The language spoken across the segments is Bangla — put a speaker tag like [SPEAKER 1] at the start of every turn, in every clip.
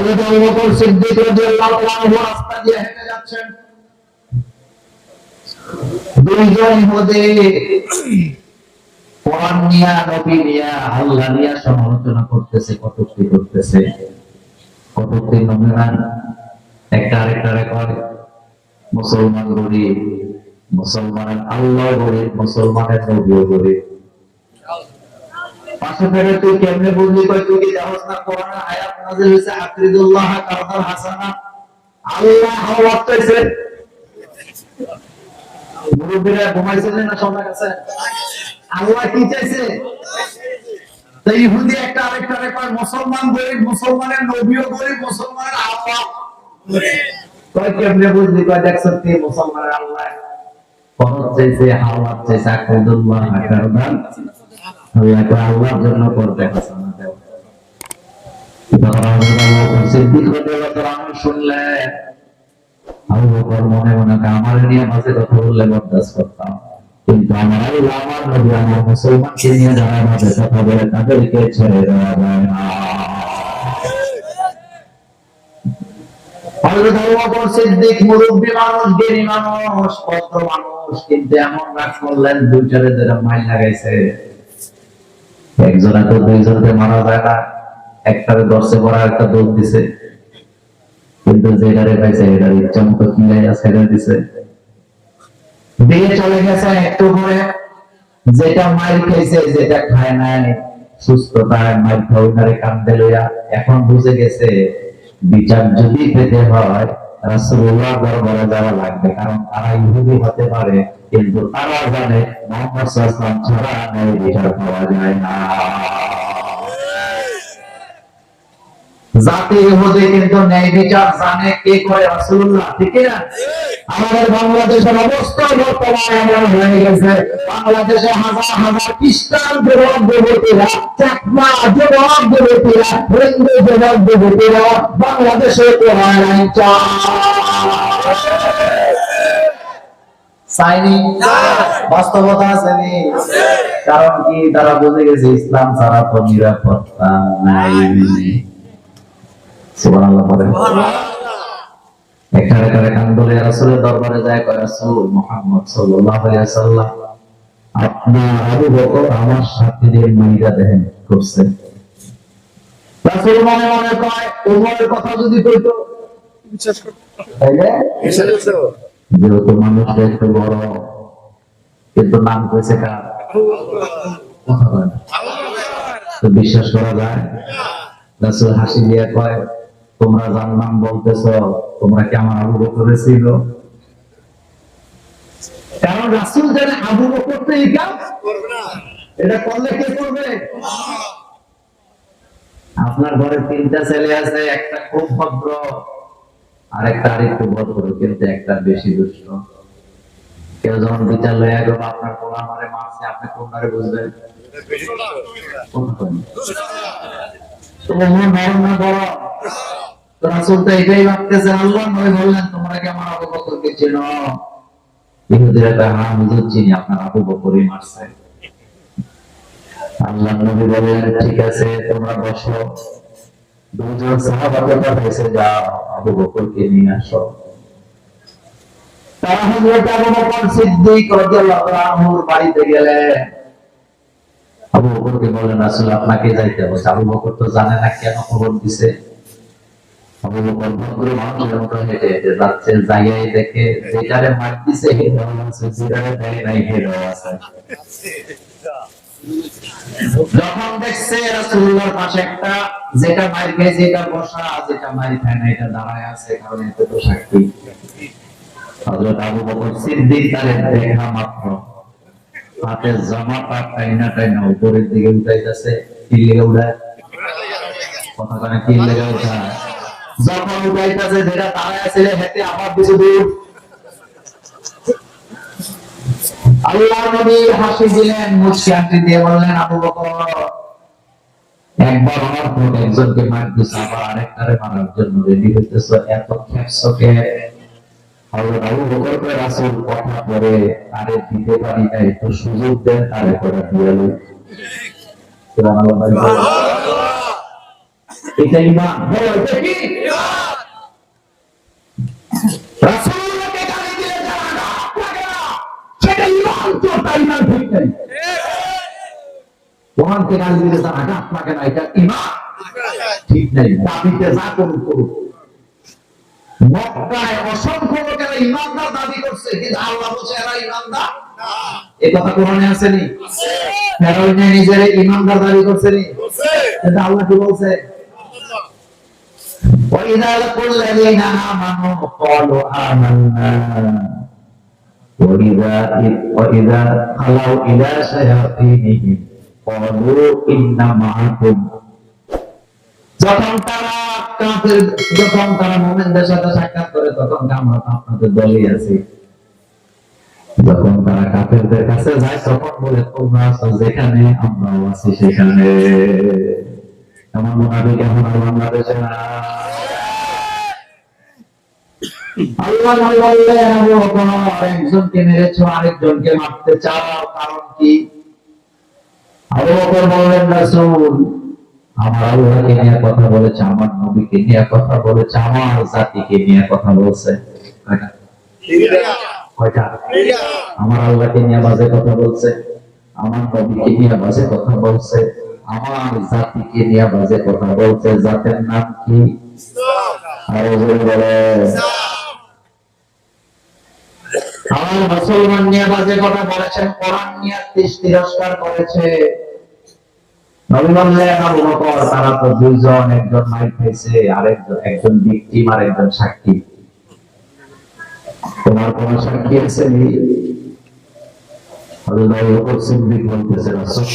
[SPEAKER 1] হযরত আবু বকর সিদ্দিক রাদিয়াল্লাহু আনহু রাস্তা দিয়ে হেঁটে যাচ্ছেন। দুইজন ইহুদি কোরআন নিয়া, নবী নিয়া, আল্লাহ নিয়া সমালোচনা করতেছে, কটূক্তি করতেছে। কটূক্তি নমুনা একটা আরেকটারে কয় মুসলমান গরিব, মুসলমানের আল্লাহ গরিব, মুসলমানের নবীও গরিব। পাশে ফেরে তুই কেমনে বুঝলি? কই তুই কি জানোস না কোরআনে আয়াত নাযিল হইছে আকরিদুল্লাহ কারদাল হাসানা, আল্লাহ হাওয়াত চাইছে। মুরব্বিরা ঘুমাইছিলেন না সবার কাছে? আল্লাহ কি চাইছে? তাই ইহুদি একটা আরেকটারে কয় মুসলমান গরিব, মুসলমানের নবীও গরিব, মুসলমানের আল্লাহ গরিব। কই কেমনে বুঝলি? কই দেখছ তুই মুসলমানের আল্লাহ ফরজ চাইছে, হাওয়াত চাইছে, আকরিদুল্লাহ কারদাল আল্লাহ কয় আল্লাহর জন্য করতে হাসানা দাও। সিদ্দিক রাদিয়াল্লাহু আনহু শুনলেন, আবু বকর মনে মনে আমার নিয়ে মাঝে কথা বললে বরদাস্ত করতাম, কিন্তু আমার আল্লাহ, আমার নবী, আমার মুসলমানকে নিয়ে যারা মাঝে কথা বলে তাদেরকে ছেড়ে দেওয়া যায় না। হযরত আবু বকর সিদ্দিক মুরব্বী মানুষ, জ্ঞানী মানুষ, ভদ্র মানুষ, কিন্তু এমন রাগ করলেন দুইটারে যারা মাইল লাগাইছে। একজনে তো দুইজনকে মারা যায় না, একটারে দর্শে পড়া একটা দৌড় দিছে, কিন্তু যেটারে পাইছে এটার ইচ্ছা মতো কিলাইয়া ছেড়ে দিছে, দিয়ে চলে গেছে। একটু পরে যেটা মাইল খাইছে, যেটা খায় নাই, সুস্থতায় মাইল খাওয়ারে কান্দে লইয়া এখন বুঝে গেছে বিচার যদি পেতে হয় রাসূলুল্লাহ দরবারে যাওয়া লাগবে, কারণ তারা ইহুদি হতে পারে কিন্তু তারা জানে মুহাম্মদ সাল্লাল্লাহু আলাইহি ওয়াসাল্লাম ছাড়া ন্যায় বিচার পাওয়া যায় না। জাতি ইহুদি কিন্তু ন্যায় বিচার জানে কে করে? রাসূলুল্লাহ। ঠিক না? আমাদের বাংলাদেশের অবস্থা বর্তমানে এমন হয়ে গেছে, বাংলাদেশে হাজার হাজার খ্রিস্টান যুবক যুবতীরা, চাকমা যুবক যুবতীরা, হিন্দু যুবক যুবতীরা বাংলাদেশে কোরআন আইন চায়নি। বাস্তবতা আছে, কারণ কি? তারা বুঝে গেছে ইসলাম ছাড়া তো নিরাপত্তা নাই। সুবহানাল্লাহ বলেন। একটা একটা কান্দলে রাসূলের দরবারে যায়, কয় রাসূল মুহাম্মদ সাল্লাল্লাহু আলাইহি ওয়াসাল্লাম, আপনি আবু বকর আমার সাথীদের মাইরা দেন করছে। রাসূল মনে মনে কয় ওমরের কথা যদি কইতো বিশ্বাস করত, তাইলে বিশ্বাস করত। যেহেতু মানুষ একটু বড়, কিন্তু নাম কইছে কার? তো বিশ্বাস করা যায়? রাসূল হাসি দিয়ে কয়, তোমরা যার নাম বলতেছো তোমরা কি আমার আবু বকরের ছিল? কারণ রাসূল জানে আবু বকর তো এই কাজ করবে না, এটা করলে কে করবে? আপনার ঘরে তিনটা ছেলে আছে, একটা খুব ভদ্র, আরেকটা আরেকটু ভদ্র, কিন্তু একটা বেশি দুষ্ট। কেউ যখন বিচার লয়ে গেল আপনার পোলা আমারে মারছে, আপনি কোনটারে বুঝবেন? রাসূল তো এটাই ভাবতেছে, আল্লাহ নবী বললেন তোমরা কি আমার আবু বকরকে চেনো? ইহুদিরা কয় হ্যাঁ হুজুর চিনি, আপনার আবু বকরই মারছে। আল্লাহ নবী বললেন ঠিক আছে তোমরা বসো। দুজন সাহাবাকে পাঠাইছে, যাও আবু বকরকে নিয়ে আসো। তারা হযরত আবু বকর সিদ্দিক রাদিয়াল্লাহু আনহুর বাড়িতে গেলেন। আবু বকরকে বললেন রাসূল আপনাকে যাইতে হবে। আবু বকর তো জানে না কেন খবর দিছে। আবু বকর ভদ্র মানুষের মতো হেঁটে হেঁটে যাচ্ছে, জায়গায় দেখে যেটারে মার দিছে হেডাও আছে, যেটারে দেয় নাই হেডাও আছে। যখন দেখছে রাসূলুল্লাহর পাশে একটা যেটা মার খেয়েছে এটা বসা, যেটা মার খায় না এটা দাঁড়ায় আছে, কারণ এতে তো সাক্ষী। হযরত আবু বকর সিদ্দিক তারে দেখা মাত্র হাতে জামাটা টাইনা টাইনা উপরের দিকে উঠাইতেছে। কি লেগে উঠায়? কথা কানে কি লেগে উঠায়? যখন উঠাইতেছে যেটা দাঁড়ায় আছে হেতে আবার কিছু দূর। আল্লাহ নবী হাসি দিলেন, মুচকি হাসি দিয়ে বললেন আবু বকর একবার আমার পর একজনকে মার দিছে, আবার আরেকটারে মারার জন্য রেডি হইতেছ, এত খেপসকে? হযরত আবু বকর কয় রাসূল কথা পরে আরে দিতে পারি না, একটু সুযোগ দেন তারে করে দিয়ে লই। সুবহানাল্লাহ। এটা ঈমান। বলো এটা কি? রাসূলকে গালি দিলে যারা আঘাত লাগে না, সেটা ঈমান। তো তাই না? ঠিক নেই। কোরআনকে গালি দিলে যারা আঘাত লাগে না, এটা ঈমান ঠিক নেই। দাবিতে যা করুন করুন। মক্কায় অসংখ্য লোকেরা ঈমানদার দাবি করছে, কিন্তু আল্লাহ বলছে এরা ঈমানদার না। এই কথা কোরআনে আছে নি? ফেরাউন নিজের ঈমানদার দাবি করছে নি? কিন্তু আল্লাহ কি বলছে? وَإِذَا لَقُوا الَّذِينَ آمَنُوا قَالُوا آمَنَّا وَإِذَا خَلَوْا إِلَى شَيَاطِينِهِمْ قَالُوا إِنَّا مَعَكُمْ। যখন তারা মুমিনদের সাথে সাক্ষাৎ করে, তখন আমরা আপনাদের দলে আছি। যখন তারা কাফেরদের কাছে যায়, তখন বলে তোমরা আছো যেখানে, আমরাও আছি সেখানে। এমন মুনাফিক এখন আর বাংলাদেশে না। আল্লাহ বললেন, আবু বকর, একজনকে মেরেছো, আরেকজনকে মারতে চাও, কারণ কি? আবু বকর বললেন, রাসূল, আমার আল্লাহকে নিয়ে কথা বলেছে, আমার নবীকে নিয়ে কথা বলেছে, আমার জাতিকে নিয়ে কথা বলছে। কয়টা? আমার আল্লাহকে নিয়ে বাজে কথা বলছে, আমার নবীকে নিয়ে বাজে কথা বলছে, আমার জাতিকে নিয়ে বাজে কথা বলছে। জাতের নাম কি? আরো বলে। আমার মুসলমান নিয়ে বাজে কথা বলেছেন, কোরআন নিয়ে তিরস্কার করেছে। নবী বললেন, আবু বকর, তারা তো দুইজন, একজন মাইর খাইছে, একজন ভিকটিম আর একজন সাক্ষী। তোমার কোন সাক্ষী আছে? আল্লাহ সিদ্দিক বলতেছে, রাসূল,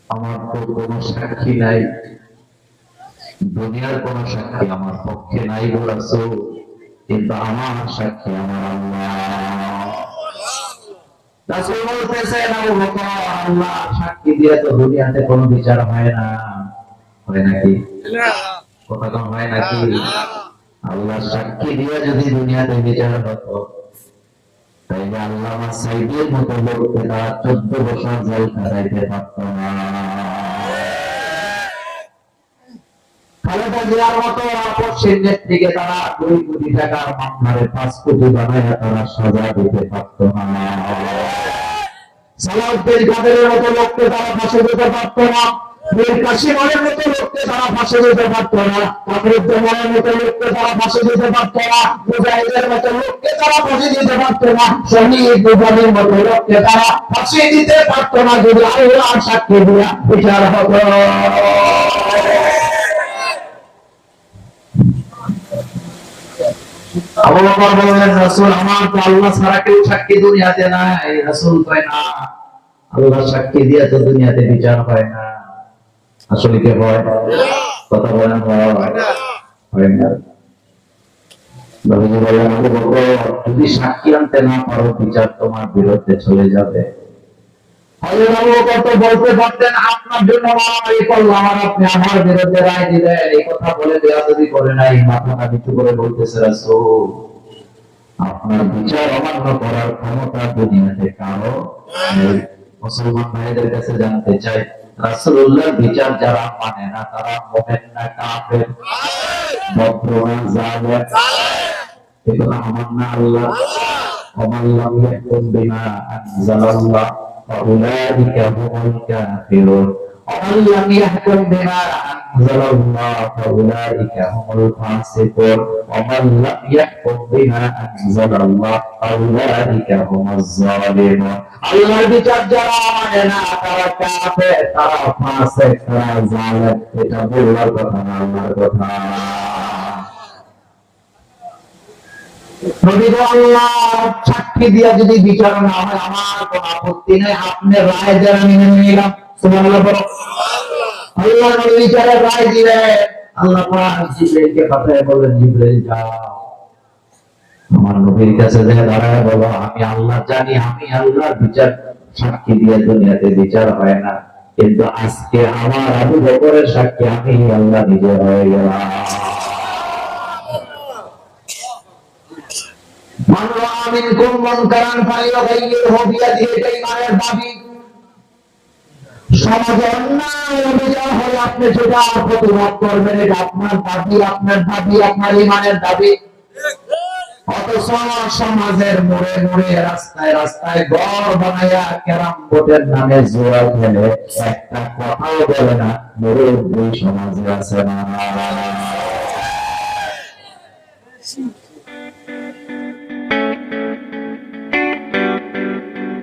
[SPEAKER 1] আমার তো কোন সাক্ষী নাই, দুনিয়ার কোন সাক্ষী আমার পক্ষে নাই গো রাসূল, কিন্তু আমার সাক্ষী আমার আল্লাহ। রাসূল বলতেছেন, আবু বকর, আল্লাহ সাক্ষী দিয়ে তো দুনিয়াতে কোনো বিচার হয় না। হয় নাকি? কথা কম হয় নাকি? আল্লাহ সাক্ষী দিয়ে যদি দুনিয়াতে বিচার হতো, তাইলে আল্লামা সাইদের মতো লোকেরা 14 বছর জেল কাটাইতে পারত না। খালেদা জিয়ার মতো আপসের নেত্রীকে তারা 2 কোটি টাকার মামলায় 5 কোটি বানাইয়া তারা সাজা দিতে পারত না। সালাউদ্দিন কাদেরের মতো লোককে তারা ফাঁসি দিতে পারত না। মীর কাসিমের মতো লোককে তারা ফাঁসি দিতে পারত না। কামরুজ্জামানের মতো লোককে তারা ফাঁসি দিতে পারত না। মুজাহিদের মতো লোককে তারা ফাঁসি দিতে পারত না। শহীদ মুজাহিদের মতো লোককে তারা ফাঁসি দিতে পারত না, যদি আল্লাহ সাক্ষী দিয়া বিচার হতো। আবু বকর বললেন, রাসূল, আমার তো আল্লাহ ছাড়া কেউ সাক্ষী দুনিয়াতে নাই। রাসূল কয়, না, আল্লাহ সাক্ষী দিয়ে তো দুনিয়াতে বিচার হয় না। আসলে কি হয়? কথা বলেন, হয় না। নবীজি বললেন, আবু বকর, যদি সাক্ষী আনতে না পারো, বিচার তোমার বিরুদ্ধে চলে যাবে। হযরত আবু বকর তো বলতে পারতেন, আপনার জন্য মারামারি করলাম আর আপনি আমার বিরুদ্ধে রায় দিলেন। এই কথা বলে বেয়াদবি করে নাই, মাথা নিচু করে বলতেছে, রাসূল, আপনার বিচার অমান্য করার ক্ষমতা দুনিয়াতে কারো নেই। মুসলমান ভাইদের কাছে জানতে চাই, রাসূলুল্লাহর বিচার যারা মানে না, তারা মুমিন না কাফের? বদ্র না জালেম? এই কথা আমার না আল্লাহ। ওমান লাম ইয়াহকুম বিমা আনজালাল্লাহ ফাউলাইকা হুমুল কাফিরুন। ওমান লাম ইয়াহকুম বিমা আনজালাল্লাহ ফাউলাইকা হুমুল ফাসিকুন। ওমান লাম ইয়াহকুম বিমা আনজালাল্লাহ ফাউলাইকা হুমুজ জালিমুন। আল্লাহর বিচার যারা মানে না, তারা কাফের, তারা ফাসিক, তারা জালেম। এটা আল্লাহর কথা না, আল্লাহর কথা। নবী গো, আল্লাহ সাক্ষী দিয়া যদি বিচার না হয়, আমার কোন আপত্তি নেই, আপনার রায় দেন, আমি মেনে নিলাম। সুবহানাল্লাহ বলো। আল্লাহ নবী বিচারের রায় দিলেন। আল্লাহ পাক জিবরাইলকে পাঠায় বলেন, জিবরাইল যাও, আমার নবীর কাছে যে দাঁড়ায় বলো, আমি আল্লাহ জানি, আমি আল্লাহর বিচার সাক্ষী দিয়ে দুনিয়াতে বিচার হয় না, কিন্তু আজকে আমার আবু বকরের সাক্ষী আমি আল্লাহ নিজে হয়ে গেলাম। মান রাআ মিনকুম মুনকারান ফালিয়ুগাইয়িরহু বিয়াদিহি, এটা ঈমানের দাবি। সমাজে অন্যায় অবিচার হলে আপনি যেটা প্রতিবাদ করবেন, এটা আপনার দাবি, আপনার ইমানের দাবি। অথচ সমাজের মোড়ে মোড়ে রাস্তায় রাস্তায় ঘর বানাইয়া ক্যারাম বোর্ডের নামে জোয়া খেলে একটা কথাও বলে না, মুরব্বী সমাজে আছে না।